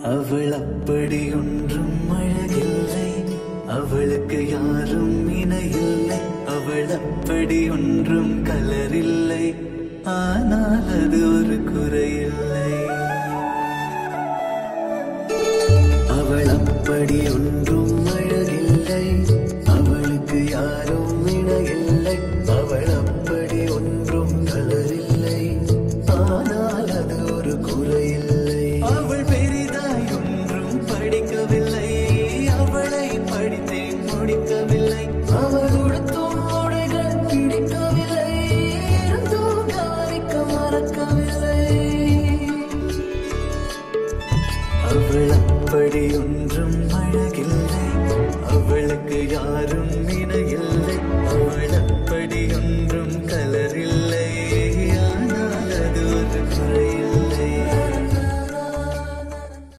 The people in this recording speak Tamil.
அவள் அப்படி ஒன்றும் அழகில்லை, அவளுக்கு யாரும் இணையில்லை. அவள் அப்படி ஒன்றும் கலரில்லை, ஆனால் அது ஒரு குறையில்லை. அவள் அப்படி ஒன்றும் அழகில்லை, அவளுக்கு யாரும் இணையில்லை. அவள் அப்படி ஒன்றும் கலரில்லை, ஆனால் அது ஒரு குறையில்லை. அவள் பெரிதாய் ஒன்றும் படிக்கவில்லை, அவளை படித்தேன் முடிக்கவில்லை. அவள் உடுத்தும் உடைகள் பிடிக்கவில்லை, இருந்தும் கவனிக்க மறக்கவில்லை. அவள் அப்படி ஒன்றும் அழகில்லை, அவளுக்கு யாரும்